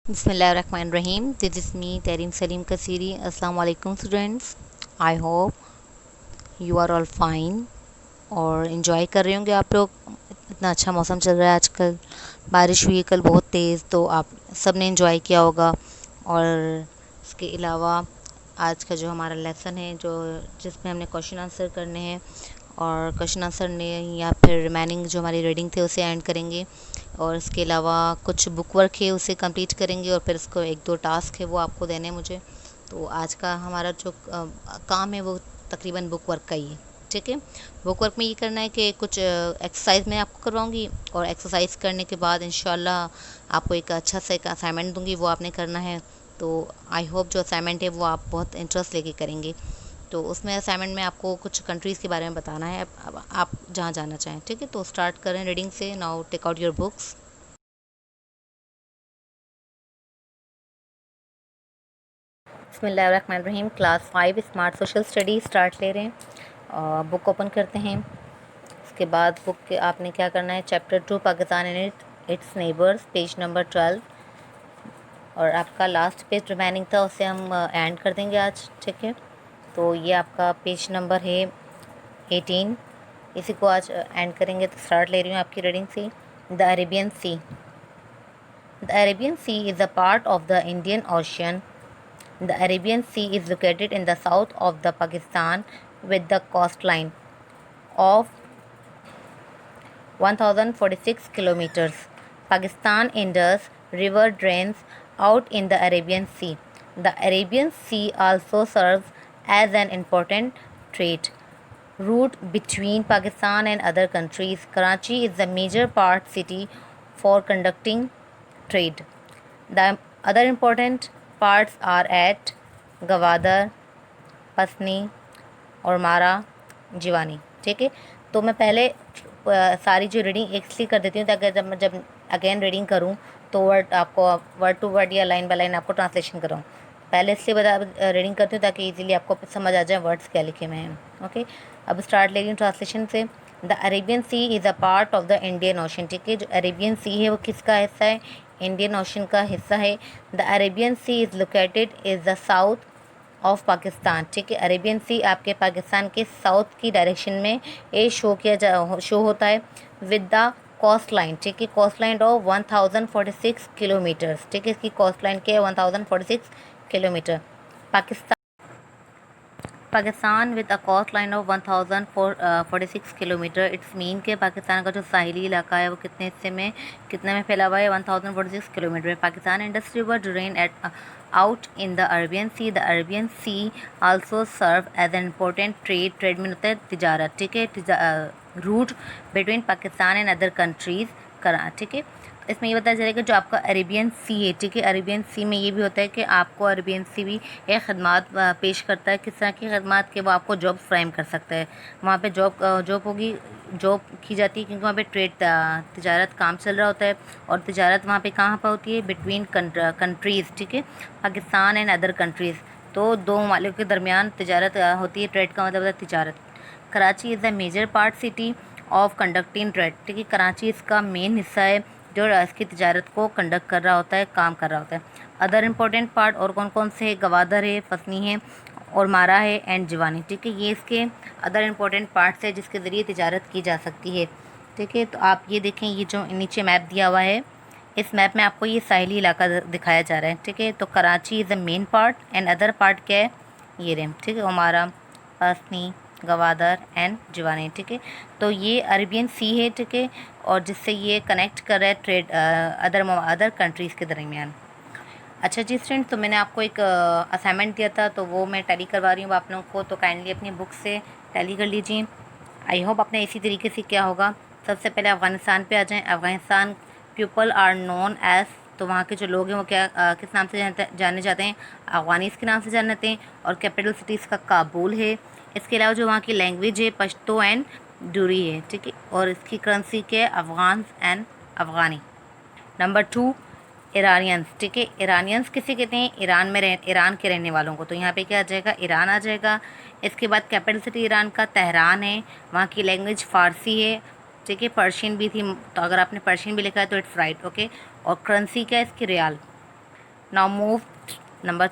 Bismillahirrahmanirrahim. This is me, Tarim Salim Kasiri. Assalamu alaikum students. I hope you are all fine और enjoy कर रहे होंगे आप लोग। इतना अच्छा मौसम चल रहा है आजकल, बारिश हुई है कल बहुत तेज़, तो आप सब ने इन्जॉय किया होगा। और इसके अलावा आज का जो हमारा लेसन है, जो जिसमें हमने क्वेश्चन आंसर करने हैं, और क्वेश्चन आंसर ने या फिर रिमेनिंग जो हमारी रीडिंग थे उसे एंड करेंगे। और इसके अलावा कुछ बुक वर्क है उसे कंप्लीट करेंगे, और फिर इसको एक दो टास्क है वो आपको देने हैं मुझे। तो आज का हमारा जो काम है वो तकरीबन बुक वर्क का ही है। ठीक है, बुक वर्क में ये करना है कि कुछ एक्सरसाइज मैं आपको करवाऊंगी, और एक्सरसाइज करने के बाद इंशाल्लाह आपको एक अच्छा सा एक असाइनमेंट दूंगी, वो आपने करना है। तो आई होप जो असाइनमेंट है वो आप बहुत इंटरेस्ट लेके करेंगे। तो उसमें असाइनमेंट में आपको कुछ कंट्रीज़ के बारे में बताना है, अब आप जहाँ जाना चाहें। ठीक है, तो स्टार्ट करें रीडिंग से। Now take out your books. बिस्मिल्लाहिर्रहमानिर्रहीम। Class 5 smart social study start ले रहे हैं। बुक ओपन करते हैं। उसके बाद बुक के आपने क्या करना है, chapter 2 Pakistan and it's neighbours, page number 12। और आपका लास्ट पेज रिमेनिंग था, उसे हम एंड कर देंगे आज। ठीक है, तो ये आपका पेज नंबर है 18, इसी को आज एंड करेंगे। तो स्टार्ट ले रही हूँ आपकी रीडिंग से। The Arabian Sea. The Arabian Sea is a part of the Indian Ocean. The Arabian Sea is located in the south of the Pakistan with the coastline of 1046 kilometers. Pakistan Indus River drains out in the Arabian Sea. The Arabian Sea also serves as an important trade route between Pakistan and other countries. Karachi is the major port city for conducting trade. The other important parts are at Gwadar, Pasni और मारा, जीवानी। ठीक है, तो मैं पहले सारी जो reading इसलिए कर देती हूँ ताकि जब अगेन रीडिंग करूँ तो वर्ड आपको वर्ड टू वर्ड या लाइन बाय लाइन आपको ट्रांसलेशन कराऊँ। पहले इसलिए रीडिंग करती हूँ ताकि इजीली आपको समझ आ जाए वर्ड्स क्या लिखे हुए हैं। ओके, अब स्टार्ट ले रही हूँ ट्रांसलेशन से। The Arabian Sea is a part of the Indian Ocean. ठीक है, जो अरेबियन सी है वो किसका हिस्सा है, इंडियन ओशन का हिस्सा है। The Arabian Sea is located is the south of Pakistan. ठीक है, अरेबियन सी आपके पाकिस्तान के साउथ की डायरेक्शन में ये शो होता है विद द कोस्ट लाइन। ठीक है, कोस्ट लाइन ऑफ 1046 किलोमीटर्स। ठीक है, इसकी कोस्ट लाइन क्या है, 1046 kilometre. Pakistan Pakistan with a coast line of 1046 kilometre. Its mean के पाकिस्तान का जो साहिली इलाका है वो कितने में फैला हुआ है, 1046 kilometre. Pakistan Indus River drain at out in the Arabian Sea. The Arabian Sea also serve as an important trade में होता है तिजारत। ठीक है, route between Pakistan and other countries करा। ठीक है, इसमें ये बताया जाएगा जो आपका अरेबियन सी है। ठीक है, अरेबियन सी में ये भी होता है कि आपको अरेबियन सी भी एक खदमात पेश करता है। किस तरह की खदमात के वो आपको जॉब फ्राहम कर सकता है। वहाँ पे जॉब की जाती है, क्योंकि वहाँ पे ट्रेड तिजारत काम चल रहा होता है। और तिजारत वहाँ पे कहाँ पर होती है, बिटवीन कंट्रीज़। ठीक है, पाकिस्तान एंड अदर कंट्रीज़, तो दो ममालिक के दरमियान तिजारत होती है। ट्रेड का मतलब है तिजारत। Karachi is the major part city of conducting trade. ठीक है, कराची इसका मेन हिस्सा है जो इसकी तिजारत को कंडक्ट कर रहा होता है, काम कर रहा होता है। अदर इम्पोर्टेंट पार्ट और कौन कौन से है, गवादर है, फसनी है और मारा है एंड जीवानी। ठीक है, ये इसके अदर इम्पोर्टेंट पार्ट्स है जिसके ज़रिए तिजारत की जा सकती है। ठीक है, तो आप ये देखें, ये जो नीचे मैप दिया हुआ है, इस मैप में आपको ये साहिली इलाका दिखाया जा रहा है। ठीक है, तो Karachi is the main part and other part क्या है, ये रेम। ठीक है, हमारा फसनी, गवादर एंड जीवानी। ठीक है, तो ये अरेबियन सी है। ठीक है, और जिससे ये कनेक्ट कर रहा है ट्रेड अदर कंट्रीज़ के दरमियान। अच्छा जी स्टूडेंट, तो मैंने आपको एक असाइनमेंट दिया था, तो वो मैं टैली करवा रही हूँ आप लोगों को, तो काइंडली अपनी बुक से टैली कर लीजिए। आई होप आपने इसी तरीके से क्या होगा। सबसे पहले अफ़गानिस्तान पे आ जाएं। Afghanistan people are known as, तो वहाँ के जो लोग हैं वो क्या किस नाम से जाने जाते हैं, अफ़गानीज़ के नाम से जाने जाते हैं। और कैपिटल सिटी इसका काबुल है। इसके अलावा जो वहाँ की लैंग्वेज है पश्तो एंड डूरी है। ठीक है, और इसकी करेंसी क्या है, Afghan and Afghani. Number 2, Iranians. ठीक है, ईरानियंस किसे कहते हैं, ईरान के रहने वालों को। तो यहाँ पे क्या आ जाएगा, ईरान आ जाएगा। इसके बाद कैपिटल सिटी ईरान का तेहरान है। वहाँ की लैंग्वेज फ़ारसी है। ठीक है, पर्शियन भी थी, तो अगर आपने पर्शियन भी लिखा है तो इट्स राइट। ओके, और करेंसी क्या है इसकी, रियाल। नाउ मूव नंबर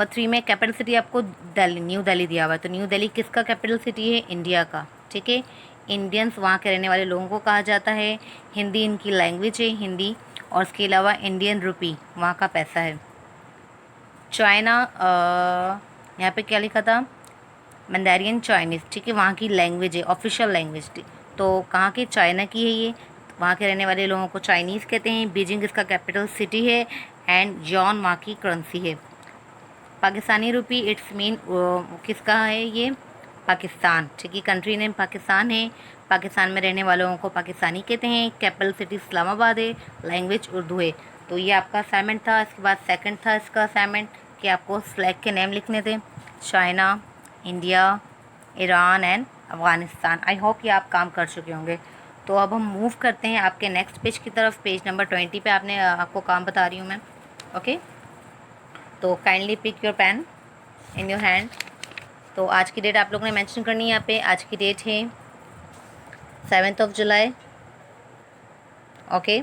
3 में कैपिटल सिटी आपको दिल्ली, न्यू दिल्ली दिया हुआ है। तो न्यू दिल्ली किसका कैपिटल सिटी है? इंडिया का, ठीक है। इंडियंस वहाँ के रहने वाले लोगों को कहा जाता है। हिंदी इनकी लैंग्वेज है, हिंदी। और इसके अलावा इंडियन रुपी वहाँ का पैसा है। चाइना, यहाँ पे क्या लिखा था? मंदारियन चाइनीज़, ठीक है, वहाँ की लैंग्वेज है, ऑफिशियल लैंग्वेज थी। तो कहाँ की? चाइना की है ये। वहाँ के रहने वाले लोगों को चाइनीज़ कहते हैं। बीजिंग इसका कैपिटल सिटी है एंड यॉन वहाँ की करेंसी है। पाकिस्तानी रुपी इट्स मीन किसका है ये? पाकिस्तान, ठीक है, कंट्री नेम पाकिस्तान है। पाकिस्तान में रहने वालों को पाकिस्तानी कहते हैं। कैपिटल सिटी इस्लामाबाद है, लैंग्वेज उर्दू है। तो ये आपका असाइनमेंट था। इसके बाद सेकंड था इसका असाइनमेंट कि आपको फ्लैग के नेम लिखने थे, China, India, Iran and Afghanistan. I hope ये आप काम कर चुके होंगे। तो अब हम मूव करते हैं आपके नेक्स्ट पेज की तरफ। पेज नंबर 20 पे आपको काम बता रही हूँ मैं, ओके। तो kindly pick your pen in your hand. तो आज की डेट आप लोगों ने मेंशन करनी है यहाँ पे। आज की डेट है 7 जुलाई, ओके,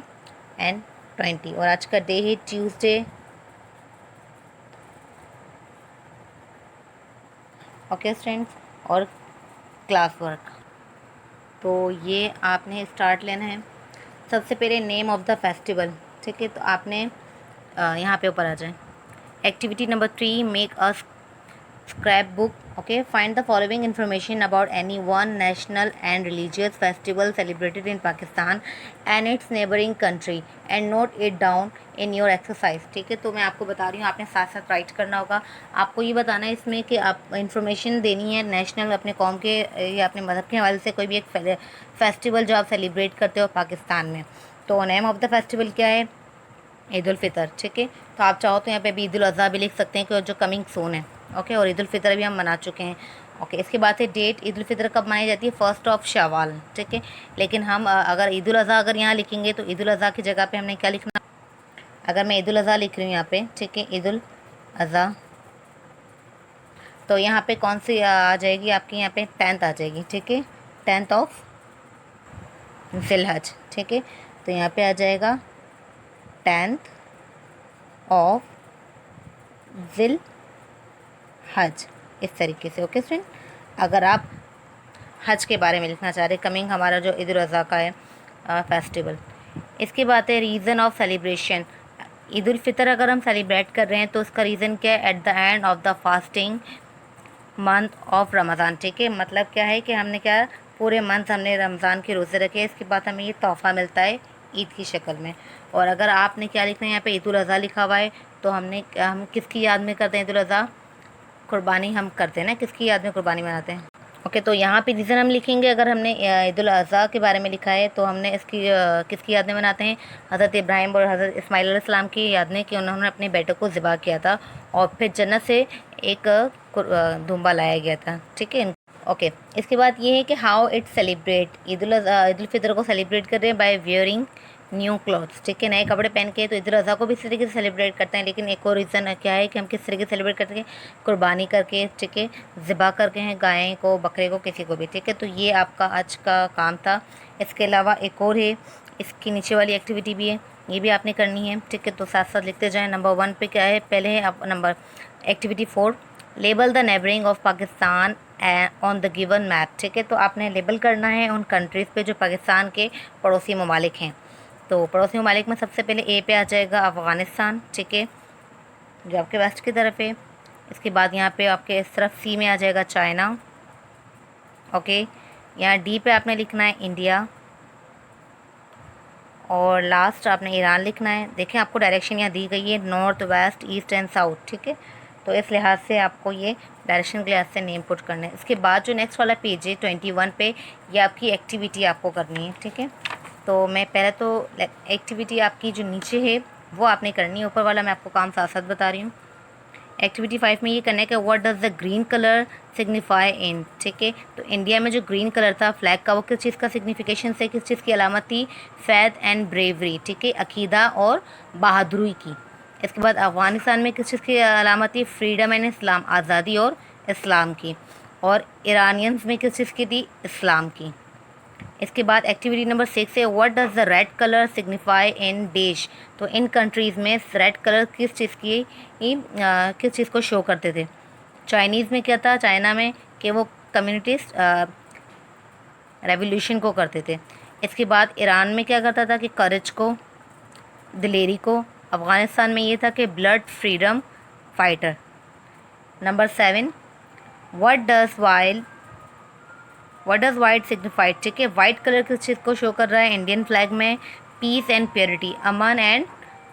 एंड 20। और आज का डे है ट्यूसडे, ओके स्टूडेंट्स। और क्लास वर्क, तो ये आपने स्टार्ट लेना है। सबसे पहले नेम ऑफ द फेस्टिवल, ठीक है। तो आपने यहाँ पे ऊपर आ जाए। Activity number 3, make a scrapbook, okay. Find the following information about any one national and religious festival celebrated in Pakistan and its neighboring country and note it down in your exercise, ठीक है। तो मैं आपको बता रही हूँ, आपने साथ साथ राइट करना होगा। आपको ये बताना है इसमें कि आप इन्फॉर्मेशन देनी है नेशनल, अपने कौम के या अपने मज़हब के हवाले से कोई भी एक फेस्टिवल जो आप सेलिब्रेट करते हो पाकिस्तान में। तो नेम ऑफ द फेस्टिवल क्या है? ईद उल फितर, ठीक है। तो आप चाहो तो यहाँ पे भी ईद उल अज़हा भी लिख सकते हैं कि जो कमिंग सून है, ओके। और ईद उल फितर भी हम मना चुके हैं, ओके। इसके बाद है डेट, ईद उल फितर कब मनाई जाती है? 1 शवाल, ठीक है। लेकिन हम अगर ईद उल अज़हा अगर यहाँ लिखेंगे तो ईद उल अज़हा की जगह पे हमने क्या लिखना? अगर मैं ईद उल अज़हा लिख रही हूँ यहाँ पे, ठीक है, ईद उल अज़हा, तो यहाँ पे कौन सी आ जाएगी आपकी? यहाँ पे 10th आ जाएगी, ठीक है, 10 ज़िलहज, ठीक है। तो यहाँ पे आ जाएगा 10 ज़िल हज, इस तरीके से, ओके फ्रेंड। अगर आप हज के बारे में लिखना चाह रहे, कमिंग हमारा जो ईद उल अज़हा का है फेस्टिवल। इसके बाद है reason of celebration. Eid ul Fitr अगर हम सेलिब्रेट कर रहे हैं तो उसका रीज़न क्या है? At the end of the fasting month of Ramzan, ठीक है। मतलब क्या है कि हमने क्या, पूरे मंथ हमने रमज़ान के रोज़े रखे, इसके बाद हमें ये तोहफ़ा मिलता है ईद की शक्ल में। और अगर आपने क्या लिखना है यहाँ पे? ईद उल अज़हा लिखा हुआ है, तो हम किसकी याद में करते हैं ईद उल अज़हा? कुर्बानी हम करते हैं ना, किसकी याद में कुर्बानी मनाते हैं, ओके। तो यहाँ पे रीज़न हम लिखेंगे, अगर हमने ईद उल अज़हा के बारे में लिखा है तो हमने इसकी किसकी याद में मनाते हैं? हज़रत इब्राहिम और हज़रत इस्माइल अलैहिस्सलाम की याद में, कि उन्होंने अपने बेटे को ज़िबा किया था और फिर जन्नत से एक दूम्बा लाया गया था, ठीक है, ओके। इसके बाद ये है कि how it celebrate, Eid ul Fitr को सेलिब्रेट कर रहे हैं बाय वियरिंग न्यू क्लॉथ्स, ठीक है, नए कपड़े पहन के। तो ईद उल अज़हा को भी इस तरीके से सेलिब्रेट करते हैं, लेकिन एक और रीज़न क्या है कि हम किस तरीके से सेलिब्रेट करते हैं? कुर्बानी करके, ठीक है, ज़िबा करके हैं, गाय को, बकरे को, किसी को भी, ठीक है। तो ये आपका आज का काम था। इसके अलावा एक और है, इसकी नीचे वाली एक्टिविटी भी है, ये भी आपने करनी है, ठीक है। तो साथ साथ लिखते जाएँ। नंबर 1 पे क्या है? पहले है आप number activity 4, label the neighbouring of Pakistan on the given map, ठीक है। तो आपने लेबल करना है उन कंट्रीज़ पे जो पाकिस्तान के पड़ोसी ममालिक हैं। तो पड़ोसी ममालिक में सबसे पहले ए पे आ जाएगा अफ़गानिस्तान, ठीक है, जो आपके वेस्ट की तरफ है। इसके बाद यहाँ पे आपके इस तरफ सी में आ जाएगा चाइना, ओके। यहाँ डी पे आपने लिखना है इंडिया, और लास्ट आपने ईरान लिखना है। देखें आपको डायरेक्शन यहाँ दी गई है, north, west, east and south, ठीक है। तो इस लिहाज से आपको ये डायरेक्शन के लिहाज से नेम पुट करना है। इसके बाद जो नेक्स्ट वाला पेज है 21 पे, ये आपकी एक्टिविटी आपको करनी है, ठीक है। तो मैं पहले तो एक्टिविटी आपकी जो नीचे है वो आपने करनी है, ऊपर वाला मैं आपको काम साथ साथ बता रही हूँ। एक्टिविटी 5 में ये करना है कि what does the green colour signify in, ठीक है। तो इंडिया में जो ग्रीन कलर था फ्लैग का, वो किस चीज़ का सिग्निफिकेशन से, किस चीज़ की अलामत थी? फैथ एंड ब्रेवरी, ठीक है, अकीदा और बहादुरी की। इसके बाद अफ़गानिस्तान में किस चीज़ की अलामत थी? फ्रीडम एंड इस्लाम, आज़ादी और इस्लाम की। और ईरानियंस में किस चीज़ की थी? इस्लाम की। इसके बाद एक्टिविटी नंबर 6 है what does the red colour signify in देश। तो इन कंट्रीज़ में रेड कलर किस चीज़ को शो करते थे। चाइनीज़ में क्या था, चाइना में कि वो कम्युनिटिस्ट रेवोल्यूशन को करते थे। इसके बाद ईरान में क्या करता था कि करेज को, दिलेरी को। अफ़गानिस्तान में ये था कि blood freedom fighter. Number 7 what does white signified. ठीक है, वाइट कलर किस चीज़ को शो कर रहा है इंडियन फ्लैग में, पीस एंड प्योरिटी, अमन एंड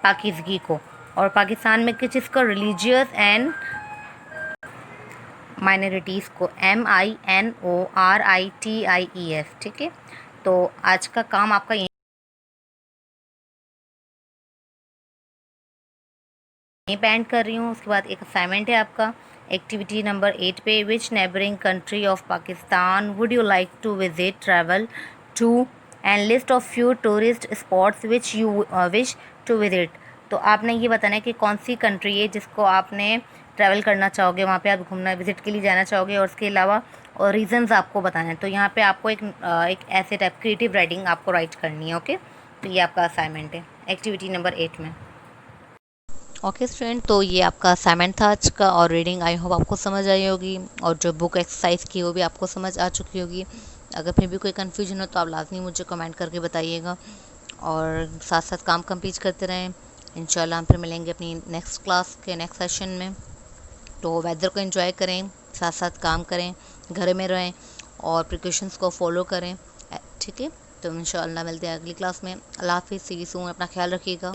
पाकिज़गी को। और पाकिस्तान में किस चीज़ को, रिलीजियस एंड माइनॉरिटीज़ को, MINORITIES। ठीक है, तो आज का काम आपका यहीं पे एंड कर रही हूँ। उसके बाद एक असाइनमेंट है आपका एक्टिविटी नंबर 8 पे, which neighbouring country of Pakistan would you like to visit travel to and list of few tourist spots which you wish to visit. तो आपने ये बताना है कि कौन सी कंट्री है जिसको आपने ट्रैवल करना चाहोगे, वहाँ पे आप घूमना विजिट के लिए जाना चाहोगे, और उसके अलावा और रीजंस आपको बताना है। तो यहाँ पे आपको एक ऐसे टाइप क्रिएटिव राइटिंग आपको राइट करनी है। ओके, तो ये आपका असाइनमेंट है एक्टिविटी नंबर 8 में। ओके स्टूडेंट, तो ये आपका असाइनमेंट था आज का, और रीडिंग आई होप आपको समझ आई होगी, और जो बुक एक्सरसाइज की वो भी आपको समझ आ चुकी होगी। अगर फिर भी कोई कन्फ्यूजन हो तो आप लाजमी मुझे कमेंट करके बताइएगा, और साथ साथ काम कंप्लीट करते रहें। इंशाल्लाह हम फिर मिलेंगे अपनी नेक्स्ट क्लास के नेक्स्ट सेशन में। तो वेदर को एंजॉय करें, साथ साथ काम करें, घर में रहें और प्रिकॉशंस को फॉलो करें। ठीक है, तो इंशाल्लाह मिलते हैं अगली क्लास में। अल्लाह हाफिज़, सी यू सून, अपना ख्याल रखिएगा।